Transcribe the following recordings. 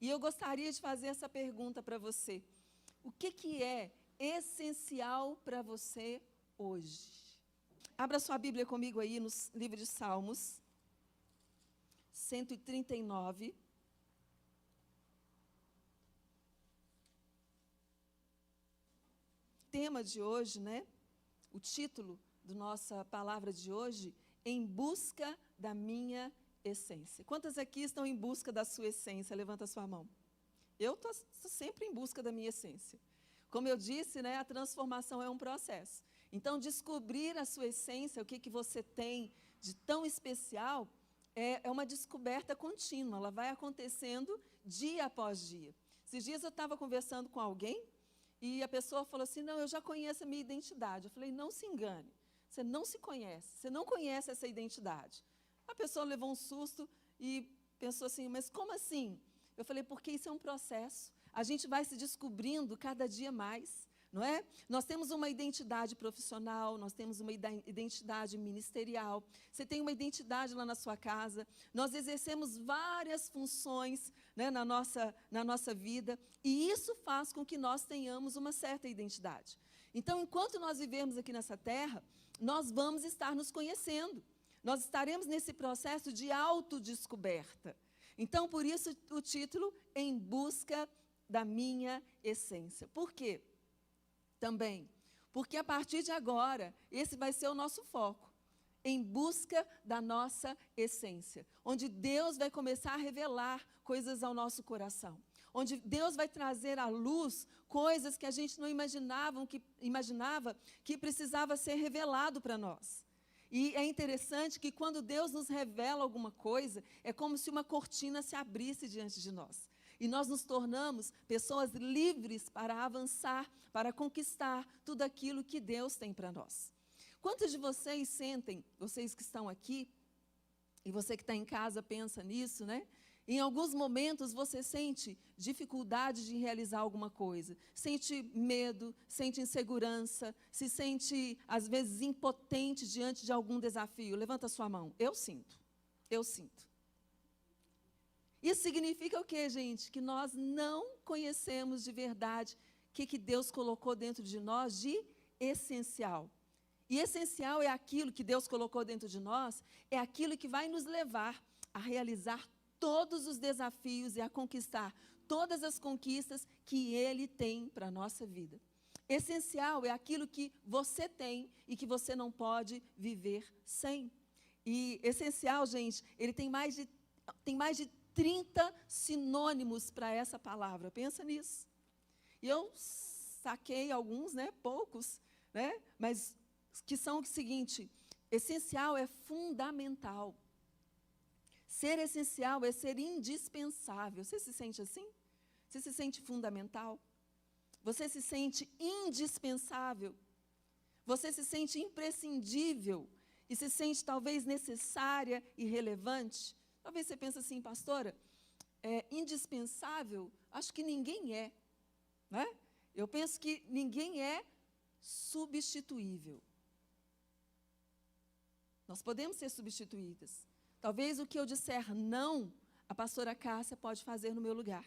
E eu gostaria de fazer essa pergunta para você. O que é essencial para você hoje? Abra sua Bíblia comigo aí no livro de Salmos, 139. O tema de hoje, né? O título da nossa palavra de hoje, Em Busca da Minha Essência. Quantas aqui estão em busca da sua essência? Levanta a sua mão. Eu estou sempre em busca da minha essência. Como eu disse, né, a transformação é um processo. Então, descobrir a sua essência, o que você tem de tão especial, é uma descoberta contínua. Ela vai acontecendo dia após dia. Esses dias eu estava conversando com alguém e a pessoa falou assim, não, eu já conheço a minha identidade. Eu falei, não se engane, você não se conhece, você não conhece essa identidade. A pessoa levou um susto e pensou assim, mas como assim? Eu falei, porque isso é um processo. A gente vai se descobrindo cada dia mais, não é? Nós temos uma identidade profissional, nós temos uma identidade ministerial, você tem uma identidade lá na sua casa, nós exercemos várias funções, né, na nossa vida, e isso faz com que nós tenhamos uma certa identidade. Então, enquanto nós vivermos aqui nessa terra, nós vamos estar nos conhecendo, nós estaremos nesse processo de autodescoberta. Então, por isso o título, Em Busca da Minha Essência. Por quê? Também, porque a partir de agora, esse vai ser o nosso foco, em busca da nossa essência, onde Deus vai começar a revelar coisas ao nosso coração, onde Deus vai trazer à luz coisas que a gente não imaginava que precisava ser revelado para nós. E é interessante que quando Deus nos revela alguma coisa, é como se uma cortina se abrisse diante de nós. E nós nos tornamos pessoas livres para avançar, para conquistar tudo aquilo que Deus tem para nós. Quantos de vocês sentem, vocês que estão aqui, e você que está em casa pensa nisso, né? Em alguns momentos você sente dificuldade de realizar alguma coisa, sente medo, sente insegurança, se sente às vezes impotente diante de algum desafio. Levanta a sua mão. Eu sinto. Eu sinto. Isso significa o quê, gente? Que nós não conhecemos de verdade o que Deus colocou dentro de nós de essencial. E essencial é aquilo que Deus colocou dentro de nós, é aquilo que vai nos levar a realizar todos os desafios e a conquistar todas as conquistas que Ele tem para a nossa vida. Essencial é aquilo que você tem e que você não pode viver sem. E essencial, gente, ele tem mais de 30 sinônimos para essa palavra. Pensa nisso. E eu saquei alguns, né, poucos, né, mas que são o seguinte, essencial é fundamental. Ser essencial é ser indispensável. Você se sente assim? Você se sente fundamental? Você se sente indispensável? Você se sente imprescindível? E se sente talvez necessária e relevante? Talvez você pense assim, pastora, indispensável? Acho que ninguém é. Né? Eu penso que ninguém é substituível. Nós podemos ser substituídas. Talvez o que eu disser não, a pastora Cássia pode fazer no meu lugar.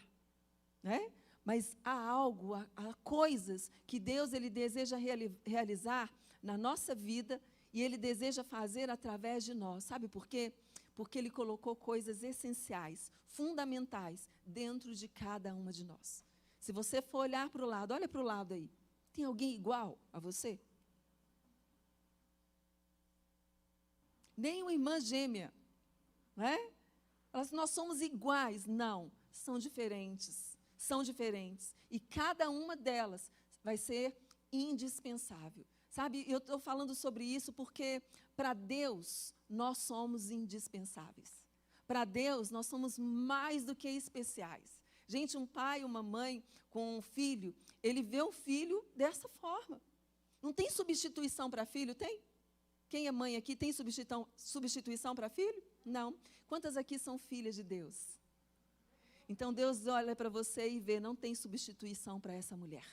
Né? Mas há algo, há coisas que Deus ele deseja realizar na nossa vida e Ele deseja fazer através de nós. Sabe por quê? Porque Ele colocou coisas essenciais, fundamentais, dentro de cada uma de nós. Se você for olhar para o lado, olha para o lado aí. Tem alguém igual a você? Nem uma irmã gêmea. Não é? Nós somos iguais. Não, são diferentes. São diferentes. E cada uma delas vai ser indispensável. Sabe, eu estou falando sobre isso porque para Deus nós somos indispensáveis. Para Deus nós somos mais do que especiais. Gente, um pai, uma mãe com um filho, ele vê o filho dessa forma. Não tem substituição para filho, tem? Quem é mãe aqui tem substituição para filho? Não. Quantas aqui são filhas de Deus? Então Deus olha para você e vê, não tem substituição para essa mulher.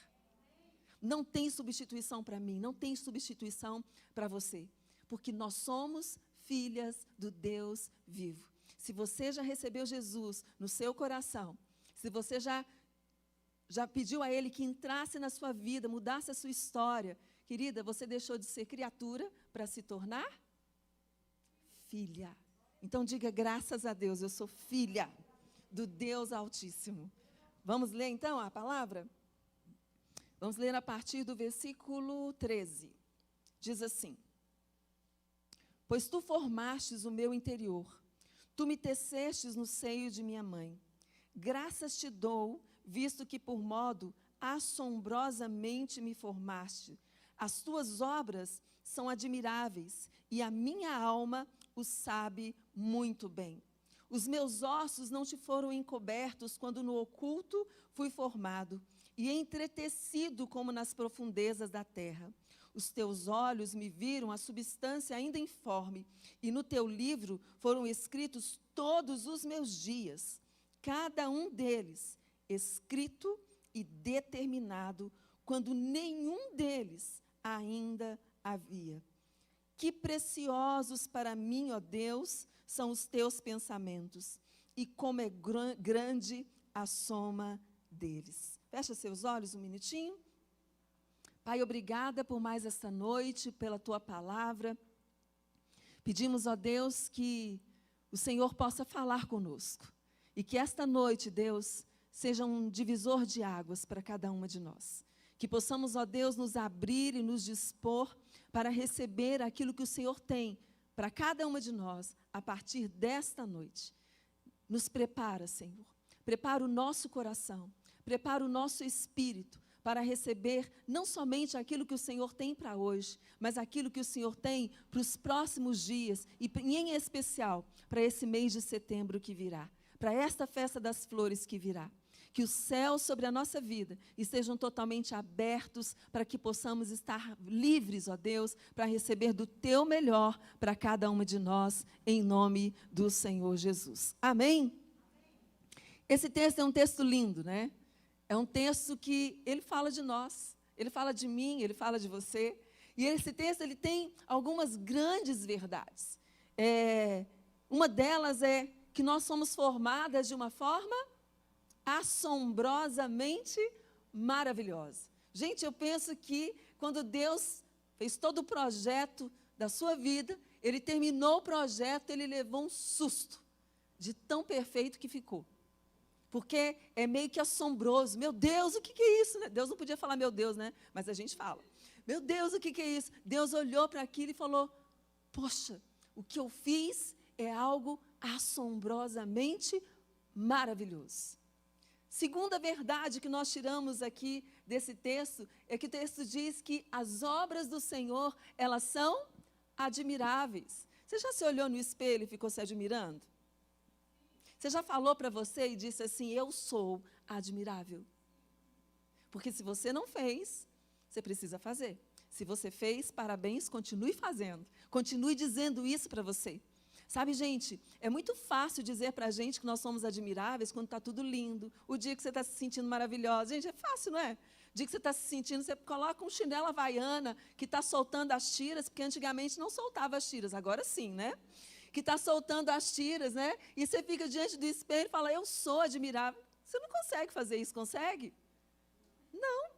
Não tem substituição para mim, não tem substituição para você. Porque nós somos filhas do Deus vivo. Se você já recebeu Jesus no seu coração, se você já pediu a Ele que entrasse na sua vida, mudasse a sua história, querida, você deixou de ser criatura para se tornar filha. Então diga, graças a Deus, eu sou filha do Deus Altíssimo. Vamos ler então a palavra? Vamos ler a partir do versículo 13. Diz assim: pois tu formastes o meu interior, tu me tecestes no seio de minha mãe. Graças te dou, visto que por modo assombrosamente me formaste. As tuas obras são admiráveis, e a minha alma o sabe muito bem. Os meus ossos não te foram encobertos quando no oculto fui formado, e entretecido como nas profundezas da terra. Os teus olhos me viram a substância ainda informe, e no teu livro foram escritos todos os meus dias, cada um deles escrito e determinado, quando nenhum deles ainda havia. Que preciosos para mim, ó Deus, são os teus pensamentos, e como é grande a soma deles. Fecha seus olhos um minutinho. Pai, obrigada por mais esta noite, pela tua palavra. Pedimos, ó Deus, que o Senhor possa falar conosco, e que esta noite, Deus, seja um divisor de águas para cada uma de nós. Que possamos, ó Deus, nos abrir e nos dispor para receber aquilo que o Senhor tem para cada uma de nós a partir desta noite. Nos prepara, Senhor. Prepara o nosso coração, prepara o nosso espírito para receber não somente aquilo que o Senhor tem para hoje, mas aquilo que o Senhor tem para os próximos dias e em especial para esse mês de setembro que virá, para esta festa das flores que virá. Que os céus sobre a nossa vida estejam totalmente abertos para que possamos estar livres, ó Deus, para receber do teu melhor para cada uma de nós, em nome do Senhor Jesus. Amém? Esse texto é um texto lindo, né? É um texto que ele fala de nós, ele fala de mim, ele fala de você. E esse texto ele tem algumas grandes verdades. Uma delas é que nós somos formadas de uma forma assombrosamente maravilhosa. Gente, eu penso que quando Deus fez todo o projeto da sua vida, Ele terminou o projeto, Ele levou um susto de tão perfeito que ficou. Porque é meio que assombroso. Meu Deus, o que é isso? Né? Deus não podia falar meu Deus, né? Mas a gente fala. Meu Deus, o que é isso? Deus olhou para aquilo e falou, poxa, o que eu fiz é algo assombrosamente maravilhoso. Segunda verdade que nós tiramos aqui desse texto, é que o texto diz que as obras do Senhor, elas são admiráveis. Você já se olhou no espelho e ficou se admirando? Você já falou para você e disse assim, eu sou admirável? Porque se você não fez, você precisa fazer. Se você fez, parabéns, continue fazendo. Continue dizendo isso para você. Sabe, gente, é muito fácil dizer para a gente que nós somos admiráveis quando está tudo lindo. O dia que você está se sentindo maravilhosa. Gente, é fácil, não é? O dia que você está se sentindo, você coloca um chinelo havaiana que está soltando as tiras, porque antigamente não soltava as tiras, agora sim, né? Que está soltando as tiras, né? E você fica diante do espelho e fala, eu sou admirável. Você não consegue fazer isso, consegue? Não.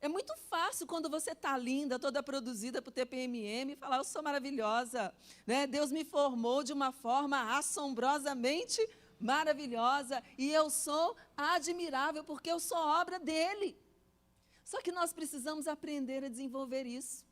É muito fácil quando você está linda, toda produzida por TPMM, falar, eu sou maravilhosa, né? Deus me formou de uma forma assombrosamente maravilhosa, e eu sou admirável, porque eu sou obra dele. Só que nós precisamos aprender a desenvolver isso,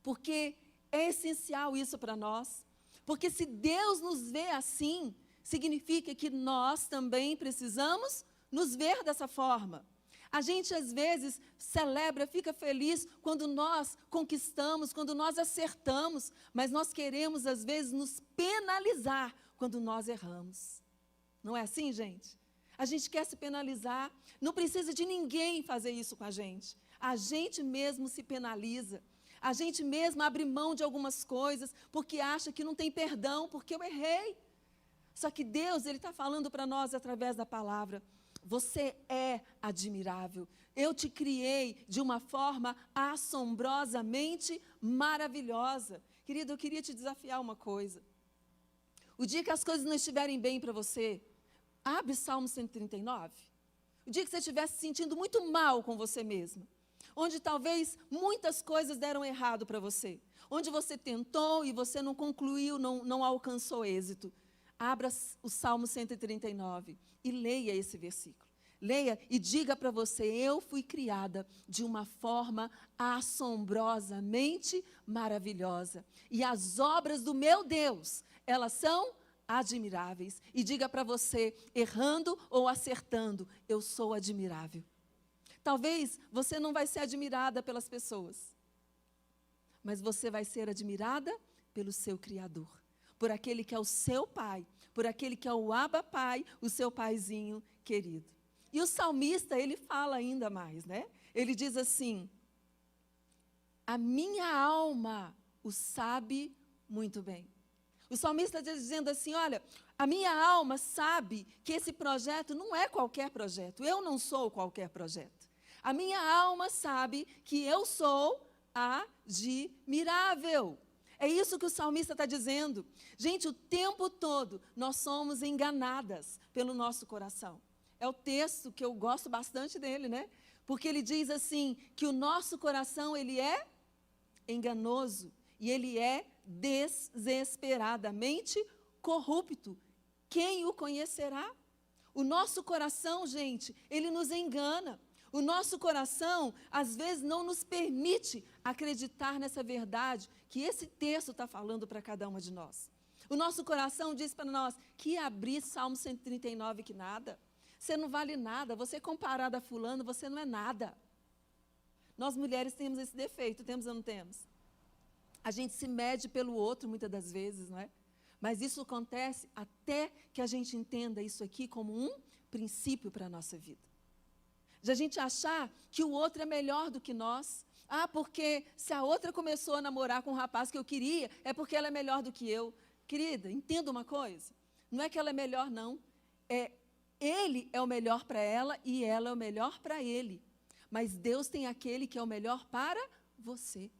porque é essencial isso para nós, porque se Deus nos vê assim, significa que nós também precisamos nos ver dessa forma. A gente, às vezes, celebra, fica feliz quando nós conquistamos, quando nós acertamos, mas nós queremos, às vezes, nos penalizar quando nós erramos. Não é assim, gente? A gente quer se penalizar, não precisa de ninguém fazer isso com a gente. A gente mesmo se penaliza, a gente mesmo abre mão de algumas coisas, porque acha que não tem perdão, porque eu errei. Só que Deus, Ele está falando para nós através da palavra, você é admirável. Eu te criei de uma forma assombrosamente maravilhosa. Querido, eu queria te desafiar uma coisa. O dia que as coisas não estiverem bem para você, Abre Salmo 139. O dia que você estiver se sentindo muito mal com você mesma, onde talvez muitas coisas deram errado para você, onde você tentou e você não concluiu, não alcançou êxito. Abra o Salmo 139 e leia esse versículo. Leia e diga para você: eu fui criada de uma forma assombrosamente maravilhosa. E as obras do meu Deus, elas são admiráveis. E diga para você, errando ou acertando, eu sou admirável. Talvez você não vai ser admirada pelas pessoas, mas você vai ser admirada pelo seu Criador, por aquele que é o seu Pai, por aquele que é o Abba Pai, o seu paizinho querido. E o salmista, ele fala ainda mais, né? Ele diz assim: a minha alma o sabe muito bem. O salmista está dizendo assim: olha, a minha alma sabe que esse projeto não é qualquer projeto. Eu não sou qualquer projeto. A minha alma sabe que eu sou admirável. É isso que o salmista está dizendo. Gente, o tempo todo nós somos enganadas pelo nosso coração. É o texto que eu gosto bastante dele, né? Porque ele diz assim, que o nosso coração, ele é enganoso e ele é desesperadamente corrupto. Quem o conhecerá? O nosso coração, gente, ele nos engana. O nosso coração, às vezes, não nos permite acreditar nessa verdade que esse texto está falando para cada uma de nós. O nosso coração diz para nós que abrir Salmo 139 que nada. Você não vale nada, você comparado a fulano, você não é nada. Nós mulheres temos esse defeito, temos ou não temos? A gente se mede pelo outro muitas das vezes, não é? Mas isso acontece até que a gente entenda isso aqui como um princípio para a nossa vida. De a gente achar que o outro é melhor do que nós. Ah, porque se a outra começou a namorar com um rapaz que eu queria, é porque ela é melhor do que eu. Querida, entenda uma coisa. Não é que ela é melhor, não. Ele é o melhor para ela e ela é o melhor para ele. Mas Deus tem aquele que é o melhor para você.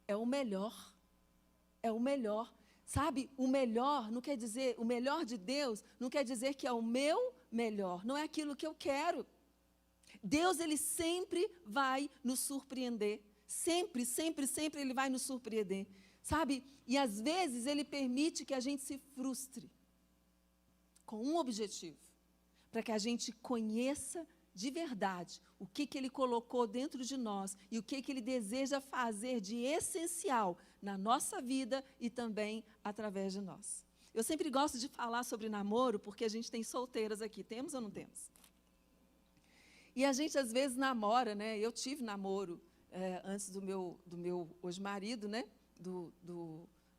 É o melhor. É o melhor. Sabe, o melhor não quer dizer, o melhor de Deus não quer dizer que é o meu melhor. Não é aquilo que eu quero. Deus, ele sempre vai nos surpreender. Sempre, sempre, sempre ele vai nos surpreender. Sabe, e às vezes ele permite que a gente se frustre. Com um objetivo, para que a gente conheça de verdade o que ele colocou dentro de nós e o que ele deseja fazer de essencial na nossa vida e também através de nós. Eu sempre gosto de falar sobre namoro, porque a gente tem solteiras aqui, temos ou não temos? E a gente às vezes namora, né? Eu tive namoro antes do meu hoje marido, né?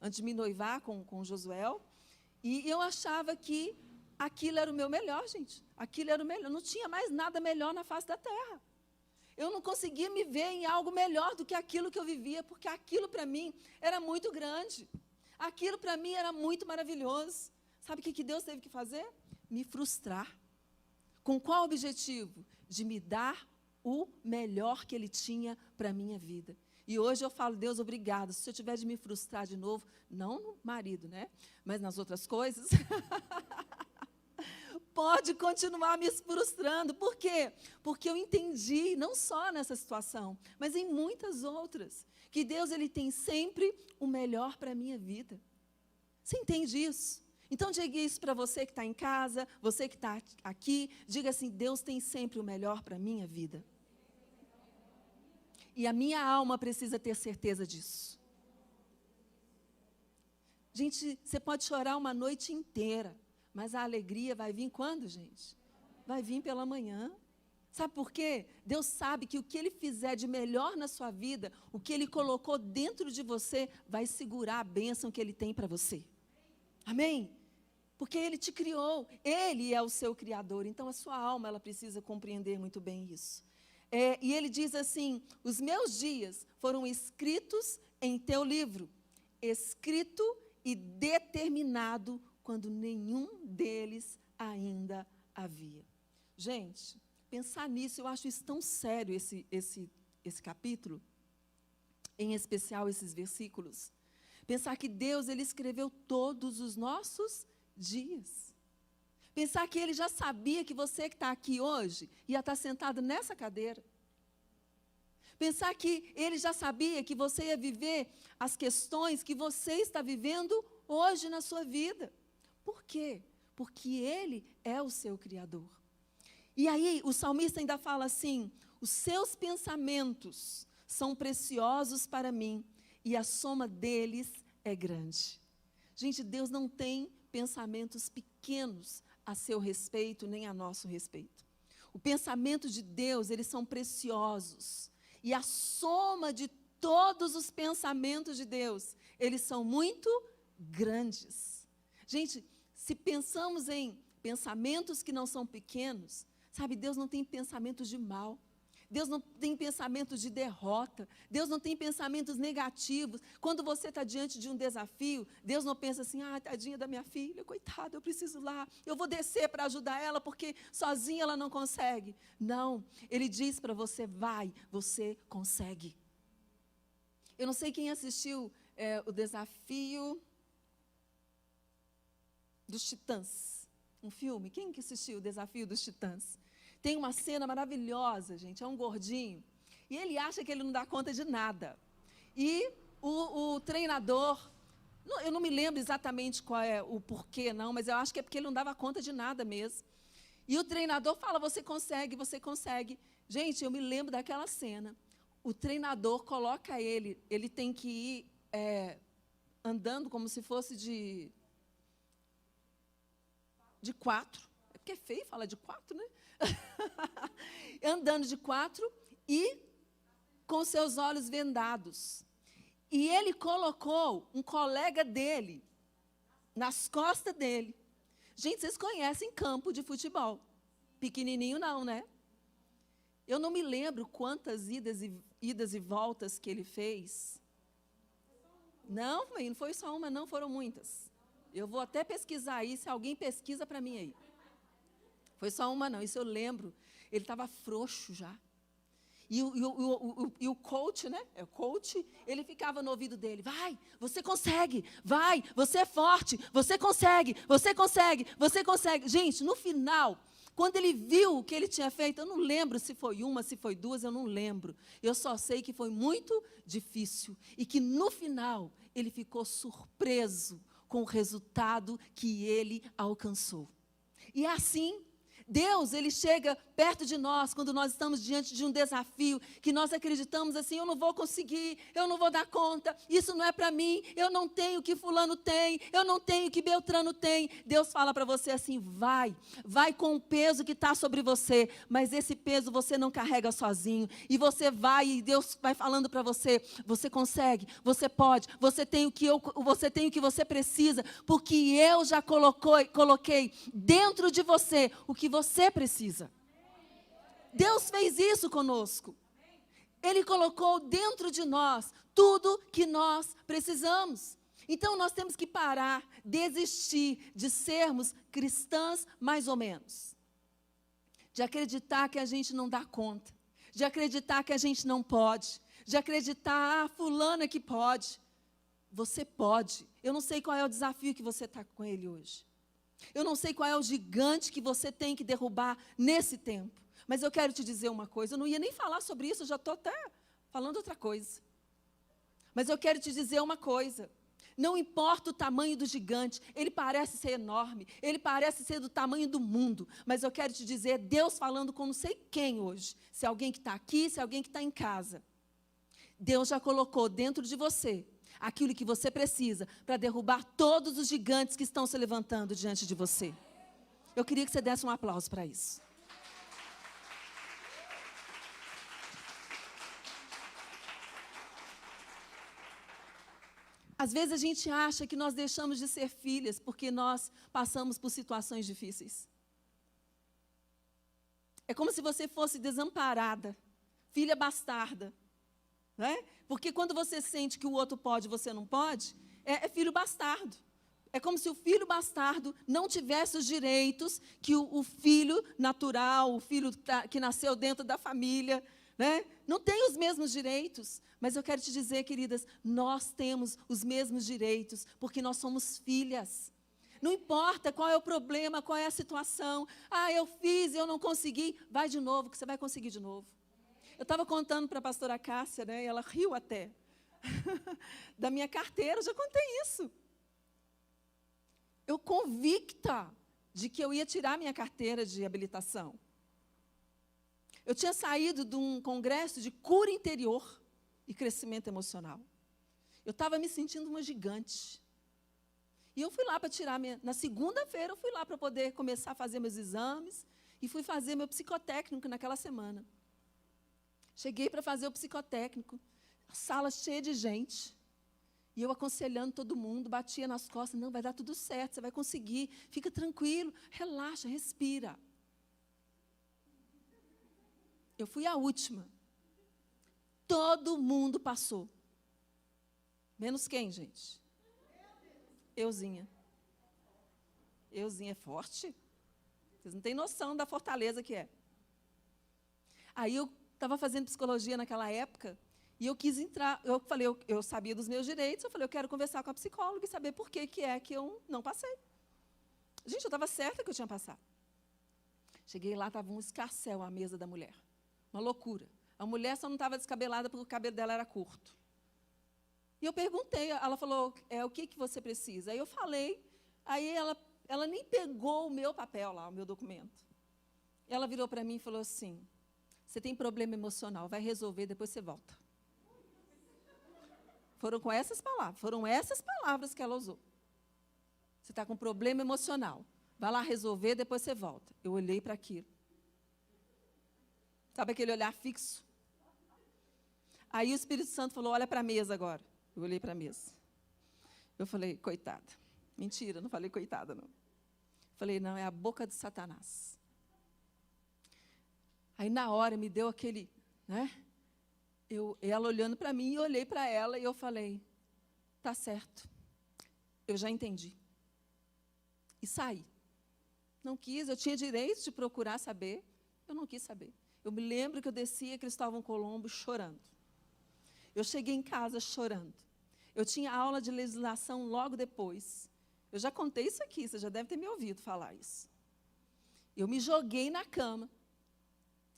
Antes de me noivar com o Josuel, e eu achava que aquilo era o meu melhor, gente. Aquilo era o melhor. Não tinha mais nada melhor na face da terra. Eu não conseguia me ver em algo melhor do que aquilo que eu vivia, porque aquilo para mim era muito grande. Aquilo para mim era muito maravilhoso. Sabe o que Deus teve que fazer? Me frustrar. Com qual objetivo? De me dar o melhor que Ele tinha para a minha vida. E hoje eu falo: Deus, obrigado. Se eu tiver de me frustrar de novo, não no marido, né? Mas nas outras coisas... Pode continuar me frustrando. Por quê? Porque eu entendi, não só nessa situação, mas em muitas outras, que Deus, ele tem sempre o melhor para a minha vida. Você entende isso? Então, diga isso para você que está em casa, você que está aqui, diga assim: Deus tem sempre o melhor para a minha vida. E a minha alma precisa ter certeza disso. Gente, você pode chorar uma noite inteira, mas a alegria vai vir quando, gente? Vai vir pela manhã. Sabe por quê? Deus sabe que o que Ele fizer de melhor na sua vida, o que Ele colocou dentro de você, vai segurar a bênção que Ele tem para você. Amém? Porque Ele te criou, Ele é o seu Criador, então a sua alma, ela precisa compreender muito bem isso. E Ele diz assim: os meus dias foram escritos em teu livro, escrito e determinado quando nenhum deles ainda havia. Gente, pensar nisso, eu acho isso tão sério, esse capítulo, em especial esses versículos. Pensar que Deus, ele escreveu todos os nossos dias. Pensar que Ele já sabia que você que está aqui hoje ia estar sentado nessa cadeira. Pensar que Ele já sabia que você ia viver as questões que você está vivendo hoje na sua vida. Por quê? Porque Ele é o seu Criador. E aí o salmista ainda fala assim: os seus pensamentos são preciosos para mim e a soma deles é grande. Gente, Deus não tem pensamentos pequenos a seu respeito, nem a nosso respeito. O pensamento de Deus, eles são preciosos. E a soma de todos os pensamentos de Deus, eles são muito grandes. Gente, se pensamos em pensamentos que não são pequenos, sabe, Deus não tem pensamentos de mal. Deus não tem pensamentos de derrota. Deus não tem pensamentos negativos. Quando você está diante de um desafio, Deus não pensa assim: ah, tadinha da minha filha, coitada, eu preciso ir lá. Eu vou descer para ajudar ela, porque sozinha ela não consegue. Não, Ele diz para você: vai, você consegue. Eu não sei quem assistiu o desafio dos Titãs. Um filme, quem que assistiu o desafio dos Titãs? Tem uma cena maravilhosa, gente, é um gordinho, e ele acha que ele não dá conta de nada. E o treinador, eu não me lembro exatamente qual é o porquê, não, mas eu acho que é porque ele não dava conta de nada mesmo. E o treinador fala: você consegue, você consegue. Gente, eu me lembro daquela cena. O treinador coloca ele tem que ir andando como se fosse de 4. É porque é feio falar de 4, né? Andando de 4 e com seus olhos vendados. E ele colocou um colega dele nas costas dele. Gente, vocês conhecem campo de futebol. Pequenininho não, né? Eu não me lembro quantas idas e voltas que ele fez. Não foi só uma, não, foram muitas. Eu vou até pesquisar aí, se alguém pesquisa para mim aí. Foi só uma não, isso eu lembro. Ele estava frouxo já. E o coach, né? O coach, ele ficava no ouvido dele: vai, você consegue, vai, você é forte, você consegue, você consegue, você consegue. Gente, no final, quando ele viu o que ele tinha feito, eu não lembro se foi uma, se foi duas, eu não lembro. Eu só sei que foi muito difícil. E que no final, ele ficou surpreso com o resultado que ele alcançou. E assim, Deus, Ele chega perto de nós quando nós estamos diante de um desafio, que nós acreditamos assim: eu não vou conseguir, eu não vou dar conta, isso não é para mim, eu não tenho o que fulano tem, eu não tenho o que Beltrano tem. Deus fala para você assim: vai com o peso que está sobre você, mas esse peso você não carrega sozinho, e você vai, e Deus vai falando para você: você consegue, você pode, você tem o que você precisa, porque eu já coloquei dentro de você o que você precisa. Deus fez isso conosco. Ele colocou dentro de nós tudo que nós precisamos. Então nós temos que parar, desistir de sermos cristãs mais ou menos. De acreditar que a gente não dá conta. De acreditar que a gente não pode. De acreditar: fulana que pode. Você pode. Eu não sei qual é o desafio que você está com ele hoje. Eu não sei qual é o gigante que você tem que derrubar nesse tempo. Mas eu quero te dizer uma coisa. Eu não ia nem falar sobre isso, eu já estou até falando outra coisa. Mas eu quero te dizer uma coisa. Não importa o tamanho do gigante, ele parece ser enorme, ele parece ser do tamanho do mundo. Mas eu quero te dizer, Deus falando com não sei quem hoje. Se alguém que está aqui, se alguém que está em casa. Deus já colocou dentro de você aquilo que você precisa para derrubar todos os gigantes que estão se levantando diante de você. Eu queria que você desse um aplauso para isso. Às vezes a gente acha que nós deixamos de ser filhas porque nós passamos por situações difíceis. É como se você fosse desamparada, filha bastarda. Né? Porque quando você sente que o outro pode e você não pode, é filho bastardo. É como se o filho bastardo não tivesse os direitos que o filho natural, o filho que nasceu dentro da família, né? Não tem os mesmos direitos. Mas eu quero te dizer, queridas, nós temos os mesmos direitos, porque nós somos filhas. Não importa qual é o problema, qual é a situação. Ah, eu fiz, eu não consegui. Vai de novo, que você vai conseguir de novo. Eu estava contando para a pastora Cássia, né, e ela riu até, da minha carteira, eu já contei isso. Eu convicta de que eu ia tirar minha carteira de habilitação. Eu tinha saído de um congresso de cura interior e crescimento emocional. Eu estava me sentindo uma gigante. E eu fui lá para tirar na segunda-feira eu fui lá para poder começar a fazer meus exames e fui fazer meu psicotécnico naquela semana. Cheguei para fazer o psicotécnico, a sala cheia de gente. E eu aconselhando todo mundo, batia nas costas, não, vai dar tudo certo, você vai conseguir, fica tranquilo, relaxa, respira. Eu fui a última. Todo mundo passou. Menos quem, gente? Euzinha. Euzinha é forte? Vocês não têm noção da fortaleza que é. Aí eu estava fazendo psicologia naquela época, e eu quis entrar, eu falei, eu sabia dos meus direitos, eu falei, eu quero conversar com a psicóloga e saber por que é que eu não passei. Gente, eu estava certa que eu tinha passado. Cheguei lá, estava um escarcéu à mesa da mulher. Uma loucura. A mulher só não estava descabelada porque o cabelo dela era curto. E eu perguntei, ela falou, o que você precisa? Aí eu falei, aí ela nem pegou o meu papel lá, o meu documento. Ela virou para mim e falou assim, você tem problema emocional, vai resolver, depois você volta. Foram essas palavras que ela usou. Você está com problema emocional, vai lá resolver, depois você volta. Eu olhei para aquilo. Sabe aquele olhar fixo? Aí o Espírito Santo falou, olha para a mesa agora. Eu olhei para a mesa. Eu falei, coitada. Mentira, não falei coitada, não. Falei, não, é a boca de Satanás. Aí, na hora, me deu aquele, né? Ela olhando para mim, eu olhei para ela e eu falei, tá certo. Eu já entendi. E saí. Não quis, eu tinha direito de procurar saber, eu não quis saber. Eu me lembro que eu descia Cristóvão Colombo chorando. Eu cheguei em casa chorando. Eu tinha aula de legislação logo depois. Eu já contei isso aqui, você já deve ter me ouvido falar isso. Eu me joguei na cama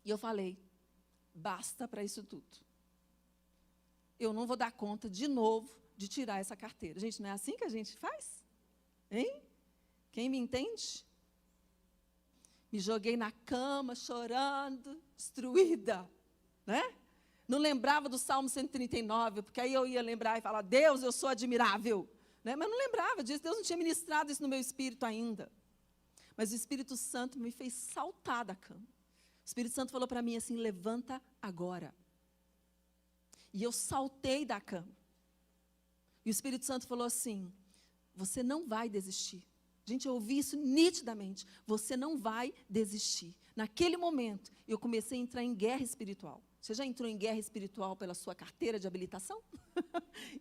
e eu falei, basta para isso tudo. Eu não vou dar conta de novo de tirar essa carteira. Gente, não é assim que a gente faz? Hein? Quem me entende? Me joguei na cama, chorando, destruída, né? Não lembrava do Salmo 139, porque aí eu ia lembrar e falar, Deus, eu sou admirável. Né? Mas não lembrava disso, Deus não tinha ministrado isso no meu espírito ainda. Mas o Espírito Santo me fez saltar da cama. O Espírito Santo falou para mim assim, levanta agora. E eu saltei da cama. E o Espírito Santo falou assim, você não vai desistir. Gente, eu ouvi isso nitidamente. Você não vai desistir. Naquele momento, eu comecei a entrar em guerra espiritual. Você já entrou em guerra espiritual pela sua carteira de habilitação?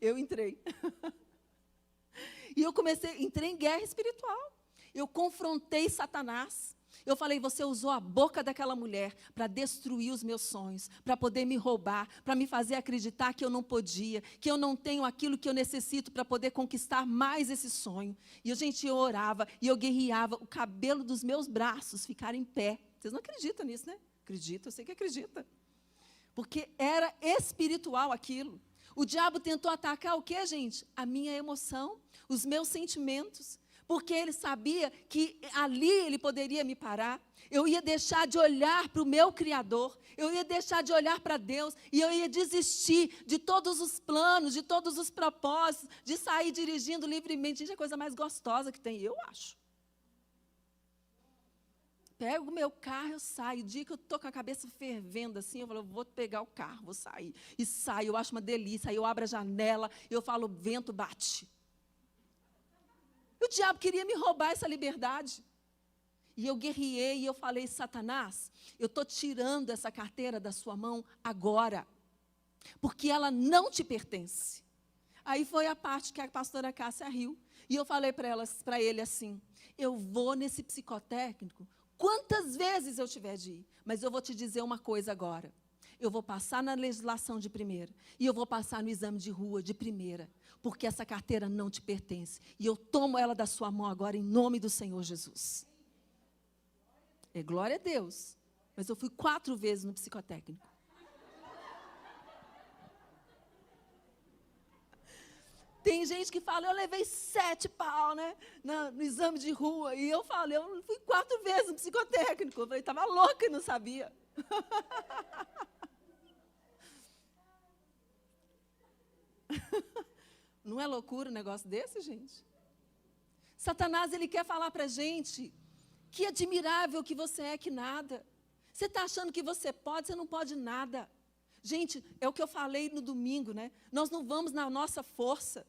Eu entrei. E eu entrei em guerra espiritual. Eu confrontei Satanás. Eu falei, você usou a boca daquela mulher para destruir os meus sonhos, para poder me roubar, para me fazer acreditar que eu não podia, que eu não tenho aquilo que eu necessito para poder conquistar mais esse sonho. E, gente, eu orava e eu guerreava, o cabelo dos meus braços ficar em pé. Vocês não acreditam nisso, né? Acredita, eu sei que acredita. Porque era espiritual aquilo. O diabo tentou atacar o quê, gente? A minha emoção, os meus sentimentos. Porque ele sabia que ali ele poderia me parar. Eu ia deixar de olhar para o meu Criador. Eu ia deixar de olhar para Deus. E eu ia desistir de todos os planos, de todos os propósitos, de sair dirigindo livremente. Gente, é a coisa mais gostosa que tem, eu acho. Pego o meu carro, eu saio. O dia que eu estou com a cabeça fervendo assim, eu falo, vou pegar o carro, vou sair. E saio, eu acho uma delícia. Aí eu abro a janela, eu falo, vento bate. E o diabo queria me roubar essa liberdade. E eu guerriei e eu falei, Satanás, eu estou tirando essa carteira da sua mão agora. Porque ela não te pertence. Aí foi a parte que a pastora Cássia riu. E eu falei para ele assim, eu vou nesse psicotécnico quantas vezes eu tiver de ir. Mas eu vou te dizer uma coisa agora. eu vou passar na legislação de primeira. E eu vou passar no exame de rua de primeira. Porque essa carteira não te pertence. E eu tomo ela da sua mão agora em nome do Senhor Jesus. É glória a Deus. Mas eu fui 4 vezes no psicotécnico. Tem gente que fala, eu levei 7 pau, né, no exame de rua. E eu falo, eu fui 4 vezes no psicotécnico. Eu falei, estava louca e não sabia. Não é loucura um negócio desse, gente? Satanás, ele quer falar para a gente que admirável que você é, que nada. Você está achando que você pode, você não pode nada. Gente, é o que eu falei no domingo, né? Nós não vamos na nossa força.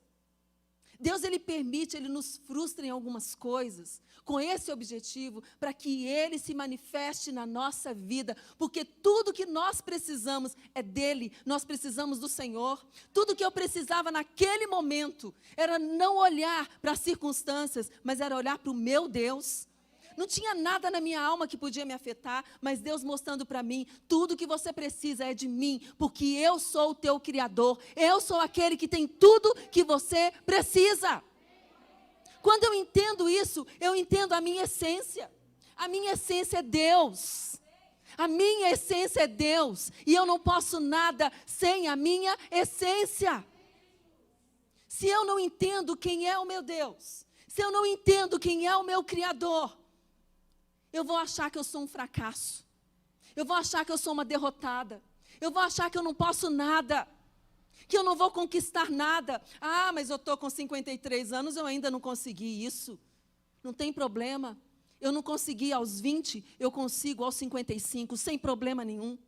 Deus, ele permite, ele nos frustra em algumas coisas, com esse objetivo, para que ele se manifeste na nossa vida, porque tudo que nós precisamos é dele, nós precisamos do Senhor. Tudo que eu precisava naquele momento, era não olhar para as circunstâncias, mas era olhar para o meu Deus. Não tinha nada na minha alma que podia me afetar, mas Deus mostrando para mim, tudo que você precisa é de mim, porque eu sou o teu Criador, eu sou aquele que tem tudo que você precisa. Quando eu entendo isso, eu entendo a minha essência. A minha essência é Deus. A minha essência é Deus, e eu não posso nada sem a minha essência. Se eu não entendo quem é o meu Deus, se eu não entendo quem é o meu Criador, eu vou achar que eu sou um fracasso. Eu vou achar que eu sou uma derrotada. Eu vou achar que eu não posso nada. Que eu não vou conquistar nada. Ah, mas eu estou com 53 anos, eu ainda não consegui isso. Não tem problema. Eu não consegui aos 20, eu consigo aos 55, sem problema nenhum.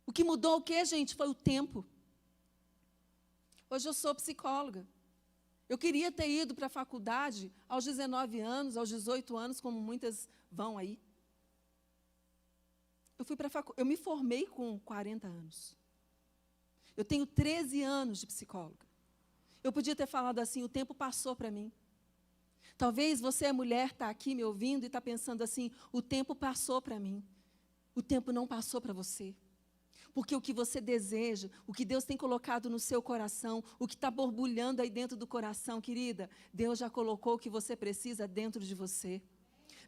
O que mudou o quê, gente? Foi o tempo. Hoje eu sou psicóloga. Eu queria ter ido para a faculdade aos 19 anos, aos 18 anos, como muitas vão aí. Eu me formei com 40 anos. Eu tenho 13 anos de psicóloga. Eu podia ter falado assim, o tempo passou para mim. Talvez você, mulher, está aqui me ouvindo e está pensando assim, o tempo passou para mim. O tempo não passou para você. Porque o que você deseja, o que Deus tem colocado no seu coração, o que está borbulhando aí dentro do coração, querida, Deus já colocou o que você precisa dentro de você.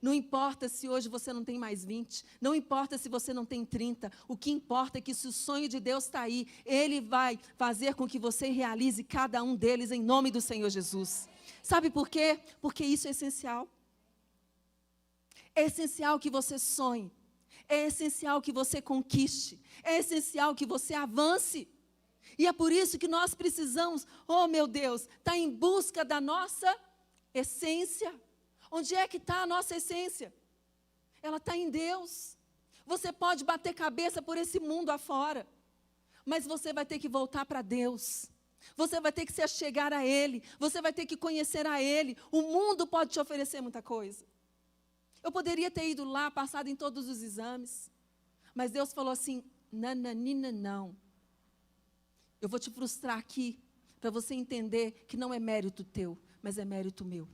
Não importa se hoje você não tem mais 20, não importa se você não tem 30, o que importa é que se o sonho de Deus está aí, Ele vai fazer com que você realize cada um deles em nome do Senhor Jesus. Sabe por quê? Porque isso é essencial. É essencial que você sonhe. É essencial que você conquiste. É essencial que você avance. E é por isso que nós precisamos, oh meu Deus, estar em busca da nossa essência. Onde é que está a nossa essência? Ela está em Deus. Você pode bater cabeça por esse mundo afora, mas você vai ter que voltar para Deus. Você vai ter que se achegar a Ele. Você vai ter que conhecer a Ele. O mundo pode te oferecer muita coisa. Eu poderia ter ido lá, passado em todos os exames. Mas Deus falou assim, nananina, não. Eu vou te frustrar aqui, para você entender que não é mérito teu, mas é mérito meu.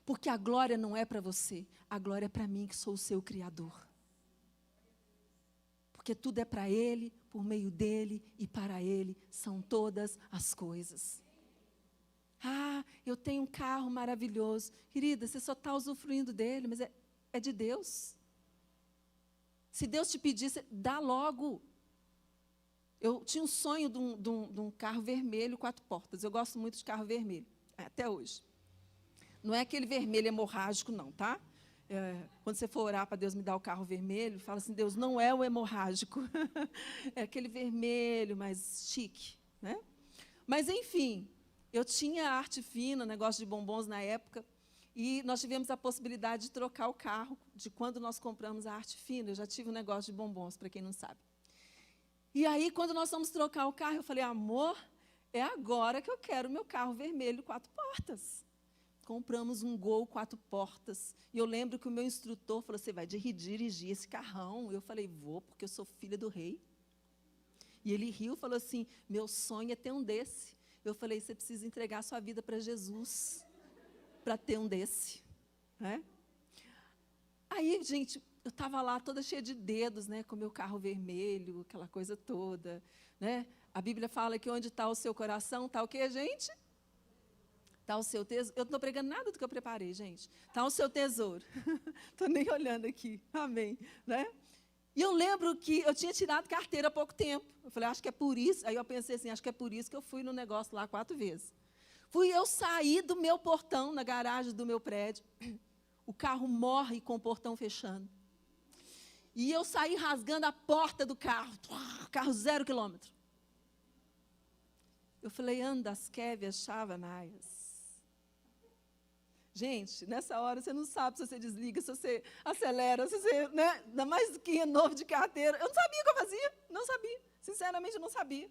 Porque a glória não é para você, a glória é para mim, que sou o seu Criador. Porque tudo é para Ele, por meio dEle e para Ele são todas as coisas. Ah, eu tenho um carro maravilhoso. Querida, você só está usufruindo dele, mas é de Deus. Se Deus te pedisse, dá logo. Eu tinha um sonho de um carro vermelho, 4 portas. Eu gosto muito de carro vermelho, até hoje. Não é aquele vermelho hemorrágico, não, tá? Quando você for orar para Deus me dar o carro vermelho, fala assim, Deus, não é o hemorrágico. É aquele vermelho mais chique, né? Mas, enfim... Eu tinha arte fina, negócio de bombons na época, e nós tivemos a possibilidade de trocar o carro de quando nós compramos a arte fina. Eu já tive um negócio de bombons, para quem não sabe. E aí, quando nós fomos trocar o carro, eu falei, amor, é agora que eu quero o meu carro vermelho 4 portas. Compramos um Gol 4 portas. E eu lembro que o meu instrutor falou, você vai dirigir esse carrão? Eu falei, vou, porque eu sou filha do rei. E ele riu e falou assim, meu sonho é ter um desse. Eu falei, você precisa entregar a sua vida para Jesus, para ter um desse. Né? Aí, gente, eu estava lá toda cheia de dedos, né, com meu carro vermelho, aquela coisa toda, né? A Bíblia fala que onde está o seu coração, está o quê, gente? Está o seu tesouro. Eu não estou pregando nada do que eu preparei, gente. Está o seu tesouro. Estou nem olhando aqui. Amém. Né? E eu lembro que eu tinha tirado carteira há pouco tempo. Eu falei, acho que é por isso. Aí eu pensei assim, acho que é por isso que eu fui no negócio lá 4 vezes. Eu saí do meu portão, na garagem do meu prédio. O carro morre com o portão fechando. E eu saí rasgando a porta do carro. Carro 0 quilômetro. Eu falei, andas, Kévias, Chavanaias. Gente, nessa hora você não sabe se você desliga, se você acelera, se você, né? Ainda mais que é novo de carteira. Eu não sabia o que eu fazia, não sabia. Sinceramente, eu não sabia.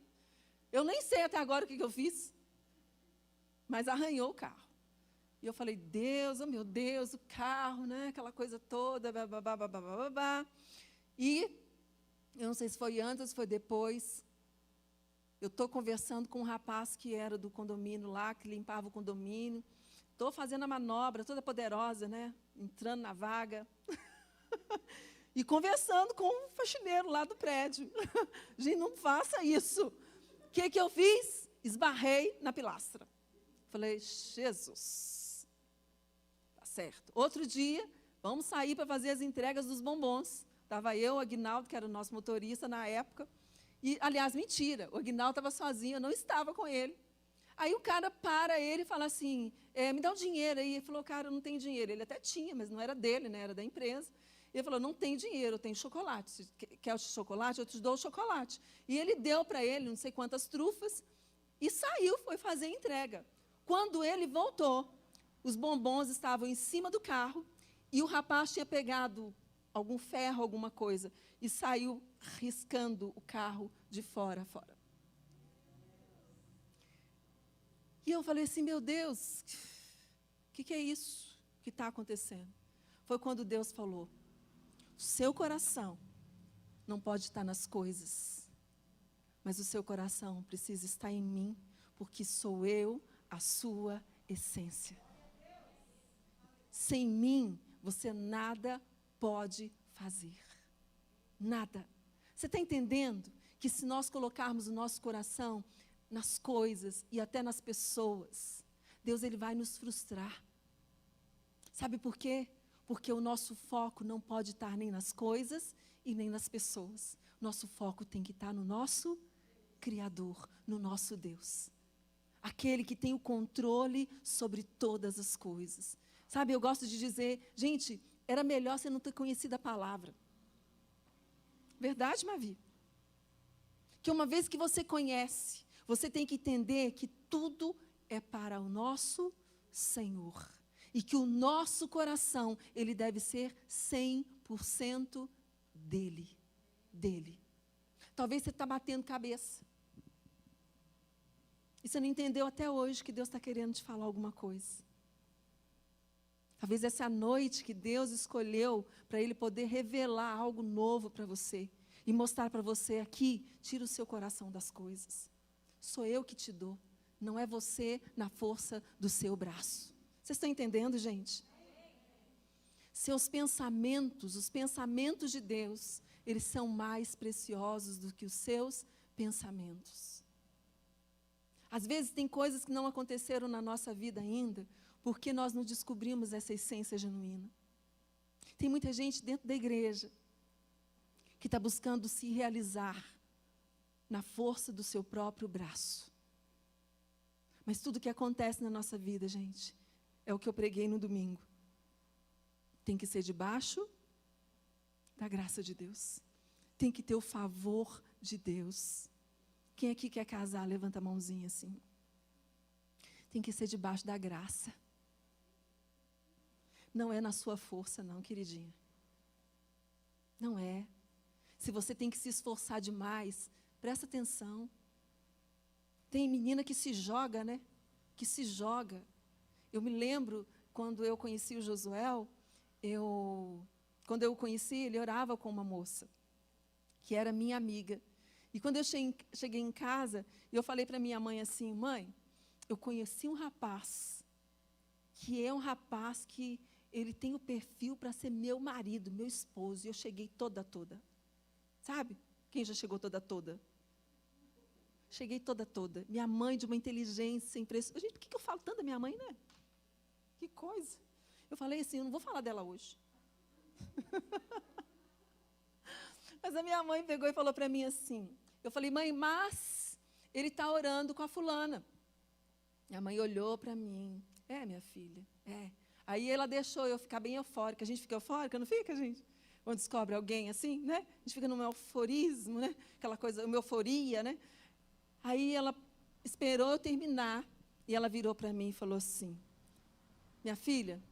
Eu nem sei até agora o que eu fiz. Mas arranhou o carro. E eu falei, Deus, oh meu Deus, o carro, né? Aquela coisa toda, babá. E eu não sei se foi antes ou se foi depois. Eu estou conversando com um rapaz que era do condomínio lá, que limpava o condomínio. Estou fazendo a manobra toda poderosa, né? Entrando na vaga. E conversando com um faxineiro lá do prédio. Gente, não faça isso. O que eu fiz? Esbarrei na pilastra. Falei, Jesus. Tá certo. Outro dia, vamos sair para fazer as entregas dos bombons. Estava eu, o Aguinaldo, que era o nosso motorista na época. E, aliás, mentira, o Aguinaldo estava sozinho, eu não estava com ele. Aí o cara para ele e fala assim, me dá um dinheiro aí. Ele falou, cara, eu não tenho dinheiro. Ele até tinha, mas não era dele, né? Era da empresa. Ele falou, não tem dinheiro, eu tenho chocolate. Se quer o chocolate? Eu te dou o chocolate. E ele deu para ele não sei quantas trufas e saiu, foi fazer a entrega. Quando ele voltou, os bombons estavam em cima do carro e o rapaz tinha pegado algum ferro, alguma coisa, e saiu riscando o carro de fora a fora. E eu falei assim, meu Deus, o que é isso que está acontecendo? Foi quando Deus falou, o seu coração não pode estar nas coisas, mas o seu coração precisa estar em mim, porque sou eu a sua essência. Sem mim, você nada pode fazer. Nada. Você está entendendo que se nós colocarmos o nosso coração nas coisas e até nas pessoas, Deus ele vai nos frustrar. Sabe por quê? Porque o nosso foco não pode estar nem nas coisas e nem nas pessoas. Nosso foco tem que estar no nosso Criador, no nosso Deus. Aquele que tem o controle sobre todas as coisas. Sabe, eu gosto de dizer, gente, era melhor você não ter conhecido a palavra. Verdade, Mavi? Que uma vez que você conhece, você tem que entender que tudo é para o nosso Senhor. E que o nosso coração, ele deve ser 100% dele. Dele. Talvez você está batendo cabeça. E você não entendeu até hoje que Deus está querendo te falar alguma coisa. Talvez essa é a noite que Deus escolheu para Ele poder revelar algo novo para você. E mostrar para você aqui, tira o seu coração das coisas. Sou eu que te dou. Não é você na força do seu braço. Vocês estão entendendo, gente? Seus pensamentos, os pensamentos de Deus, eles são mais preciosos do que os seus pensamentos. Às vezes tem coisas que não aconteceram na nossa vida ainda, porque nós não descobrimos essa essência genuína. Tem muita gente dentro da igreja que está buscando se realizar na força do seu próprio braço. Mas tudo que acontece na nossa vida, gente, é o que eu preguei no domingo. Tem que ser debaixo da graça de Deus. Tem que ter o favor de Deus. Quem aqui quer casar, levanta a mãozinha assim. Tem que ser debaixo da graça. Não é na sua força, não, queridinha. Não é. Se você tem que se esforçar demais, presta atenção. Tem menina que se joga, né? Que se joga. Eu me lembro, quando eu conheci o Josuel, quando eu o conheci, ele orava com uma moça, que era minha amiga. E quando eu cheguei em casa, eu falei para minha mãe assim, mãe, eu conheci um rapaz, que é um rapaz que ele tem o perfil para ser meu marido, meu esposo. E eu cheguei toda. Sabe? Quem já chegou toda? Cheguei toda. Minha mãe de uma inteligência impressionante. Gente, por que eu falo tanto da minha mãe, né? Que coisa. Eu falei assim, eu não vou falar dela hoje. Mas a minha mãe pegou e falou para mim assim. Eu falei, mãe, mas ele está orando com a fulana. Minha mãe olhou para mim. É, minha filha, é. Aí ela deixou eu ficar bem eufórica. A gente fica eufórica, não fica, gente? Quando descobre alguém assim, né? A gente fica num euforismo, né? Aquela coisa, uma euforia, né? Aí ela esperou eu terminar. E ela virou para mim e falou assim, minha filha,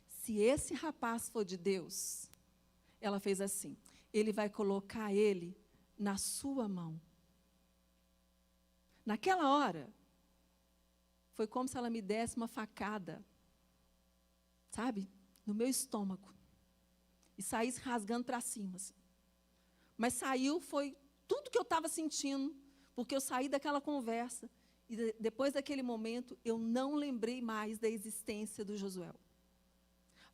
se esse rapaz for de Deus, ela fez assim, ele vai colocar ele na sua mão. Naquela hora, foi como se ela me desse uma facada, sabe, no meu estômago, e saísse rasgando para cima. Assim. Mas saiu, foi tudo que eu estava sentindo, porque eu saí daquela conversa, e depois daquele momento, eu não lembrei mais da existência do Josué.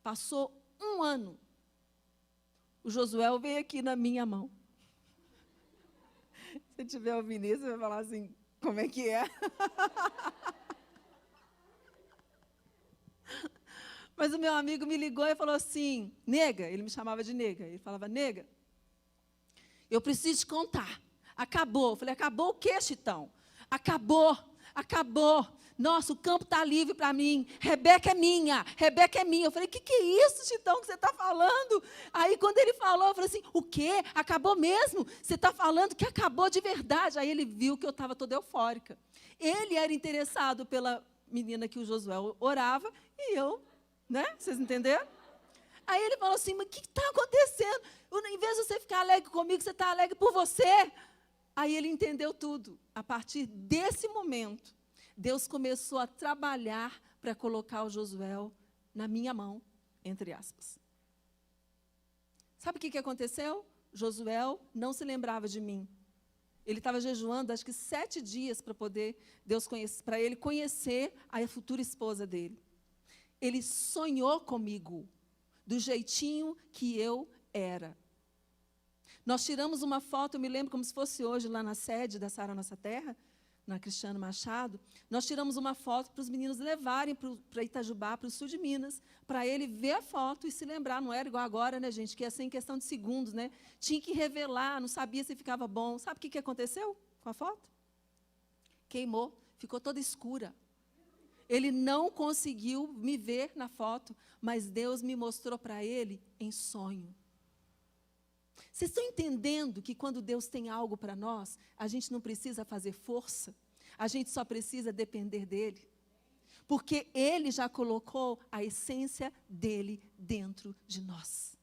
Passou 1 ano, o Josué veio aqui na minha mão. Se tiver ouvindo isso, você vai falar assim, como é que é? Mas o meu amigo me ligou e falou assim, nega, ele me chamava de nega, ele falava, nega, eu preciso te contar, acabou. Eu falei, acabou o quê, Chitão? Acabou. Nossa, o campo está livre para mim, Rebeca é minha. Eu falei, que é isso, Chitão, que você está falando? Aí, quando ele falou, eu falei assim, o quê? Acabou mesmo? Você está falando que acabou de verdade. Aí ele viu que eu estava toda eufórica. Ele era interessado pela menina que o Josué orava, e eu, né? Vocês entenderam? Aí ele falou assim, mas o que está acontecendo? Em vez de você ficar alegre comigo, você está alegre por você. Aí ele entendeu tudo. A partir desse momento, Deus começou a trabalhar para colocar o Josué na minha mão, entre aspas. Sabe o que aconteceu? Josué não se lembrava de mim. Ele estava jejuando, acho que 7 dias para ele conhecer a futura esposa dele. Ele sonhou comigo, do jeitinho que eu era. Nós tiramos uma foto, eu me lembro como se fosse hoje, lá na sede da Sara Nossa Terra, na Cristiano Machado, nós tiramos uma foto para os meninos levarem para Itajubá, para o sul de Minas, para ele ver a foto e se lembrar. Não era igual agora, né, gente, que ia ser em questão de segundos, né? Tinha que revelar, não sabia se ficava bom. Sabe o que aconteceu com a foto? Queimou, ficou toda escura. Ele não conseguiu me ver na foto, mas Deus me mostrou para ele em sonho. Vocês estão entendendo que quando Deus tem algo para nós, a gente não precisa fazer força, a gente só precisa depender dEle? Porque Ele já colocou a essência dEle dentro de nós.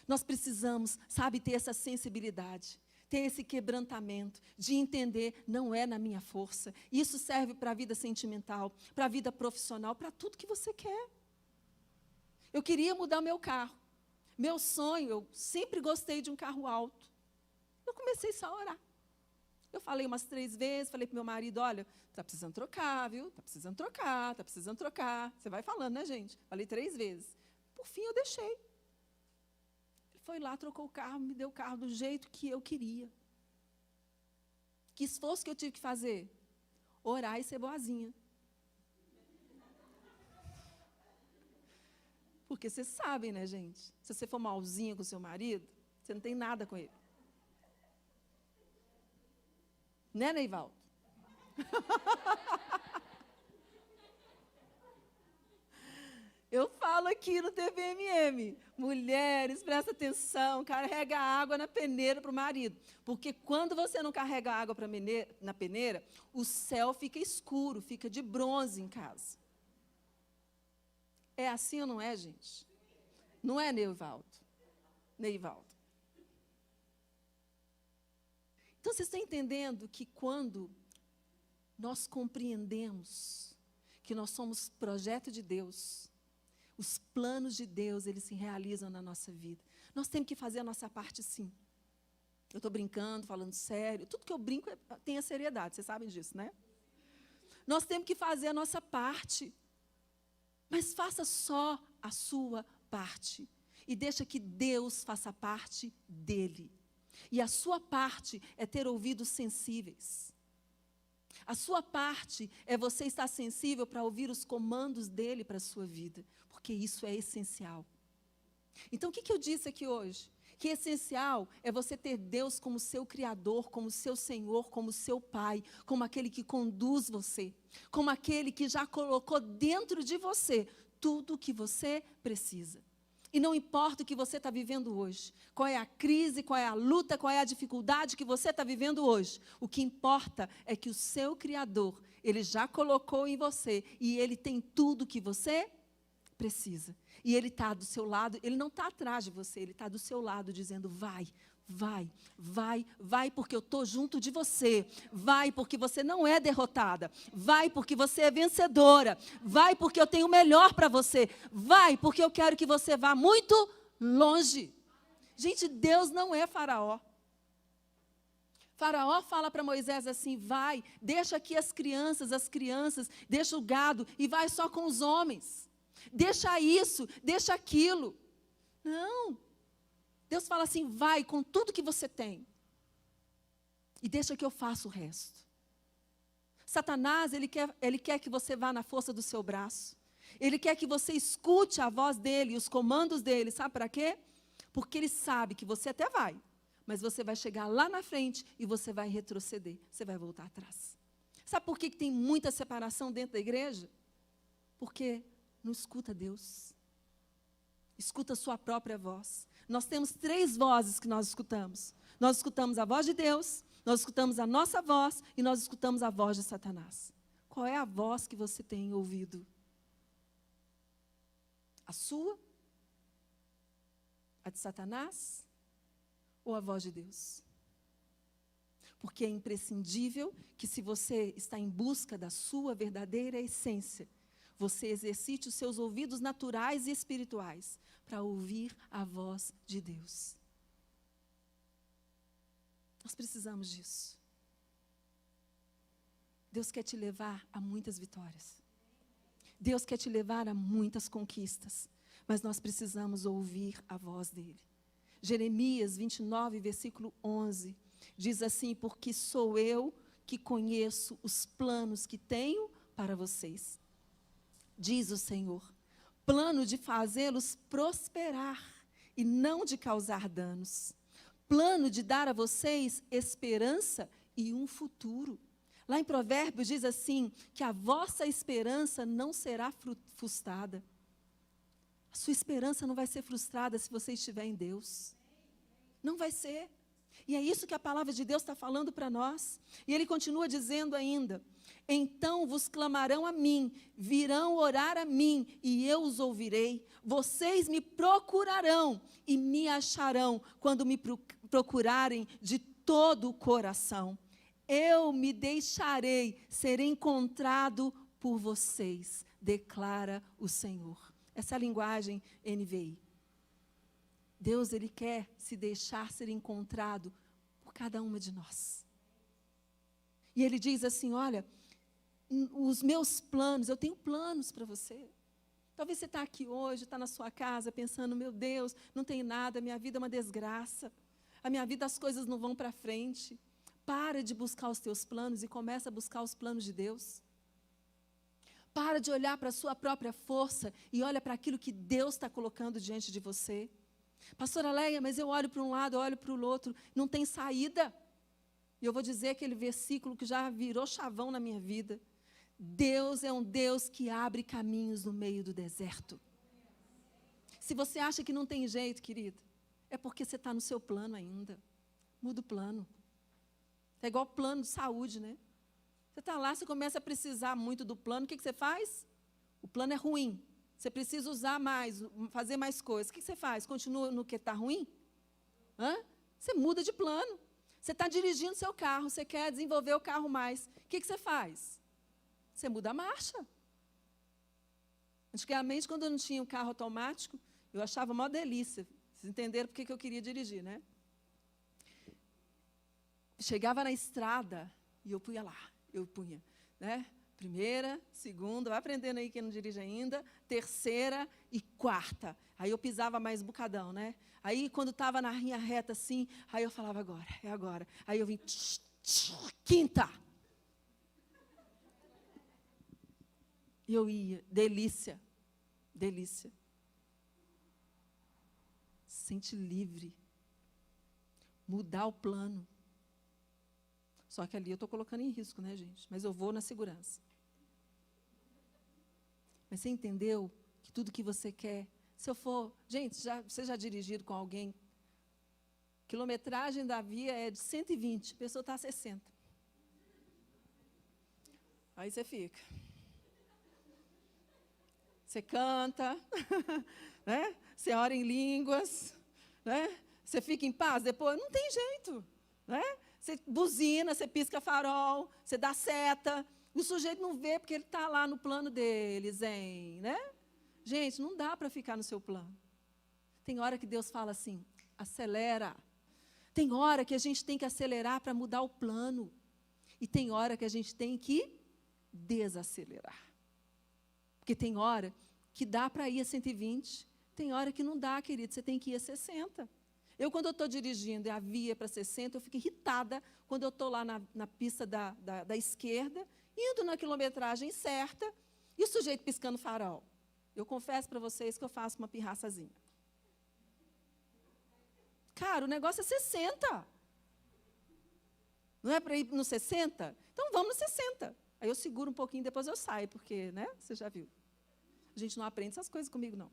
Nós precisamos, sabe, ter essa sensibilidade, ter esse quebrantamento, de entender, não é na minha força. Isso serve para a vida sentimental, para a vida profissional, para tudo que você quer. Eu queria mudar o meu carro. Meu sonho, eu sempre gostei de um carro alto. Eu comecei só a orar. Eu falei umas 3 vezes, falei para o meu marido, olha, está precisando trocar, viu? Está precisando trocar. Você vai falando, né, gente? Falei 3 vezes. Por fim, eu deixei. Ele foi lá, trocou o carro, me deu o carro do jeito que eu queria. Que esforço que eu tive que fazer? Orar e ser boazinha. Porque vocês sabem, né, gente? Se você for malzinha com o seu marido, você não tem nada com ele. Né, Neivaldo? Eu falo aqui no TVMM, mulheres, presta atenção, carrega água na peneira para o marido. Porque quando você não carrega água na peneira, o céu fica escuro, fica de bronze em casa. É assim ou não é, gente? Não é, Neivaldo? Então, vocês estão entendendo que quando nós compreendemos que nós somos projeto de Deus, os planos de Deus, eles se realizam na nossa vida. Nós temos que fazer a nossa parte, sim. Eu estou brincando, falando sério. Tudo que eu brinco tem a seriedade, vocês sabem disso, né? Nós temos que fazer a nossa parte. Mas faça só a sua parte. E deixa que Deus faça parte dele. E a sua parte é ter ouvidos sensíveis. A sua parte é você estar sensível para ouvir os comandos dele para a sua vida. Porque isso é essencial. Então, o que eu disse aqui hoje? Que essencial é você ter Deus como seu Criador, como seu Senhor, como seu Pai, como aquele que conduz você, como aquele que já colocou dentro de você tudo o que você precisa. E não importa o que você está vivendo hoje, qual é a crise, qual é a luta, qual é a dificuldade que você está vivendo hoje. O que importa é que o seu Criador, ele já colocou em você e ele tem tudo o que você precisa. E ele está do seu lado, ele não está atrás de você, ele está do seu lado dizendo, vai, vai, vai, vai porque eu estou junto de você, vai porque você não é derrotada, vai porque você é vencedora, vai porque eu tenho o melhor para você, vai porque eu quero que você vá muito longe. Gente, Deus não é Faraó. Faraó fala para Moisés assim, vai, deixa aqui as crianças, deixa o gado e vai só com os homens. Deixa isso, deixa aquilo. Não. Deus fala assim, vai com tudo que você tem. E deixa que eu faça o resto. Satanás, ele quer que você vá na força do seu braço. Ele quer que você escute a voz dele, os comandos dele. Sabe para quê? Porque ele sabe que você até vai. Mas você vai chegar lá na frente e você vai retroceder. Você vai voltar atrás. Sabe por que tem muita separação dentro da igreja? Porque não escuta Deus. Escuta a sua própria voz. Nós temos 3 vozes que nós escutamos. Nós escutamos a voz de Deus, nós escutamos a nossa voz e nós escutamos a voz de Satanás. Qual é a voz que você tem ouvido? A sua? A de Satanás? Ou a voz de Deus? Porque é imprescindível que, se você está em busca da sua verdadeira essência, você exercite os seus ouvidos naturais e espirituais para ouvir a voz de Deus. Nós precisamos disso. Deus quer te levar a muitas vitórias. Deus quer te levar a muitas conquistas. Mas nós precisamos ouvir a voz dele. Jeremias 29, versículo 11, diz assim, porque sou eu que conheço os planos que tenho para vocês. Diz o Senhor, plano de fazê-los prosperar e não de causar danos. Plano de dar a vocês esperança e um futuro. Lá em Provérbios diz assim, que a vossa esperança não será frustrada. A sua esperança não vai ser frustrada se você estiver em Deus. Não vai ser. E é isso que a palavra de Deus está falando para nós. E ele continua dizendo ainda, então vos clamarão a mim, virão orar a mim, e eu os ouvirei. Vocês me procurarão e me acharão, quando me procurarem de todo o coração. Eu me deixarei ser encontrado por vocês, declara o Senhor. Essa é a linguagem NVI. Deus, ele quer se deixar ser encontrado por cada uma de nós. E ele diz assim, olha, os meus planos, eu tenho planos para você. Talvez você está aqui hoje, está na sua casa, pensando, meu Deus, não tem nada, a minha vida é uma desgraça. A minha vida, as coisas não vão para frente. Para de buscar os teus planos e começa a buscar os planos de Deus. Para de olhar para a sua própria força e olha para aquilo que Deus está colocando diante de você. Pastora Leia, mas eu olho para um lado, eu olho para o outro, não tem saída. E eu vou dizer aquele versículo que já virou chavão na minha vida. Deus é um Deus que abre caminhos no meio do deserto. Se você acha que não tem jeito, querida, é porque você está no seu plano ainda. Muda o plano. É igual plano de saúde, né? Você está lá, você começa a precisar muito do plano, o que você faz? O plano é ruim. Você precisa usar mais, fazer mais coisas. O que você faz? Continua no que está ruim? Você muda de plano. Você está dirigindo seu carro, você quer desenvolver o carro mais. O que você faz? Você muda a marcha. Antigamente, quando eu não tinha um carro automático, eu achava uma delícia. Vocês entenderam por que eu queria dirigir, né? Chegava na estrada e eu punha lá. Eu punha, né? Primeira, segunda, vai aprendendo aí quem não dirige ainda. Terceira e quarta. Aí eu pisava mais um bocadão, né? Aí quando estava na linha reta assim, aí eu falava agora, é agora. Aí eu vim, quinta. E eu ia, delícia, delícia. Sente livre. Mudar o plano. Só que ali eu estou colocando em risco, né, gente? Mas eu vou na segurança. Mas você entendeu que tudo que você quer, se eu for... Gente, você já dirigiram com alguém? Quilometragem da via é de 120, a pessoa está a 60. Aí você fica. Você canta, né? Você ora em línguas, né? Você fica em paz depois? Não tem jeito, né? Você buzina, você pisca farol, você dá seta. O sujeito não vê porque ele está lá no plano dele, zen, né? Gente, não dá para ficar no seu plano. Tem hora que Deus fala assim, acelera. Tem hora que a gente tem que acelerar para mudar o plano. E tem hora que a gente tem que desacelerar. Porque tem hora que dá para ir a 120, tem hora que não dá, querido, você tem que ir a 60. Quando eu estou dirigindo e a via para 60, eu fico irritada quando eu estou lá na pista da esquerda, indo na quilometragem certa, e o sujeito piscando farol. Eu confesso para vocês que eu faço uma pirraçazinha. Cara, o negócio é 60. Não é para ir no 60? Então vamos no 60. Aí eu seguro um pouquinho, depois eu saio, porque, né, você já viu. A gente não aprende essas coisas comigo, não.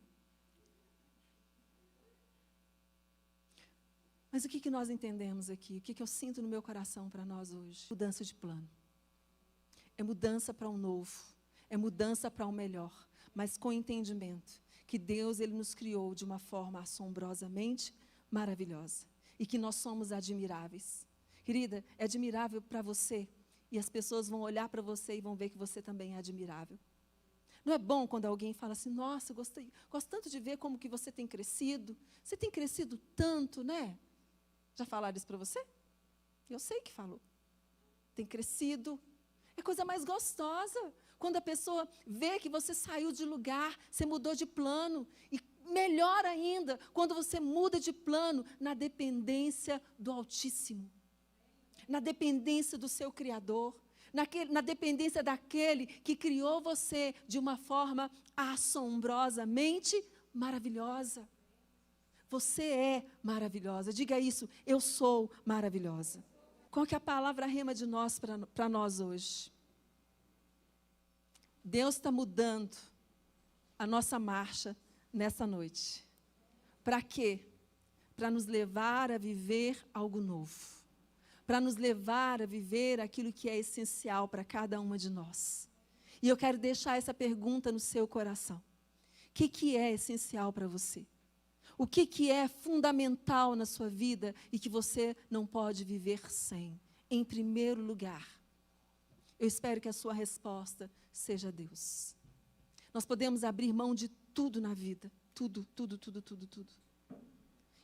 Mas o que nós entendemos aqui? O que eu sinto no meu coração para nós hoje? Mudança de plano. É mudança para um novo. É mudança para um melhor. Mas com entendimento que Deus ele nos criou de uma forma assombrosamente maravilhosa. E que nós somos admiráveis. Querida, é admirável para você. E as pessoas vão olhar para você e vão ver que você também é admirável. Não é bom quando alguém fala assim, nossa, gosto tanto de ver como que você tem crescido. Você tem crescido tanto, né? Já falaram isso para você? Eu sei que falou. Tem crescido. É coisa mais gostosa. Quando a pessoa vê que você saiu de lugar, você mudou de plano. E melhor ainda, quando você muda de plano na dependência do Altíssimo. Na dependência do seu Criador. Na dependência daquele que criou você de uma forma assombrosamente maravilhosa. Você é maravilhosa. Diga isso, eu sou maravilhosa. Qual que é a palavra rema de nós para nós hoje? Deus está mudando a nossa marcha nessa noite. Para quê? Para nos levar a viver algo novo. Para nos levar a viver aquilo que é essencial para cada uma de nós. E eu quero deixar essa pergunta no seu coração. O que é essencial para você? O que é fundamental na sua vida e que você não pode viver sem? Em primeiro lugar, eu espero que a sua resposta seja Deus. Nós podemos abrir mão de tudo na vida. Tudo, tudo, tudo, tudo, tudo.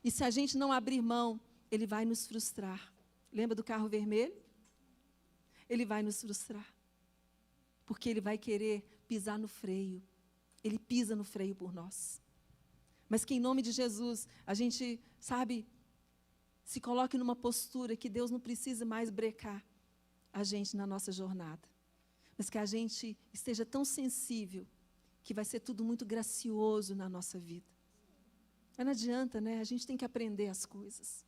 E se a gente não abrir mão, ele vai nos frustrar. Lembra do carro vermelho? Ele vai nos frustrar. Porque ele vai querer pisar no freio. Ele pisa no freio por nós. Mas que em nome de Jesus, a gente, sabe, se coloque numa postura que Deus não precisa mais brecar a gente na nossa jornada. Mas que a gente esteja tão sensível que vai ser tudo muito gracioso na nossa vida. Mas não adianta, né? A gente tem que aprender as coisas.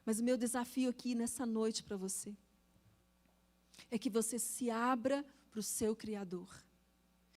Mas o meu desafio aqui nessa noite para você é que você se abra para o seu Criador.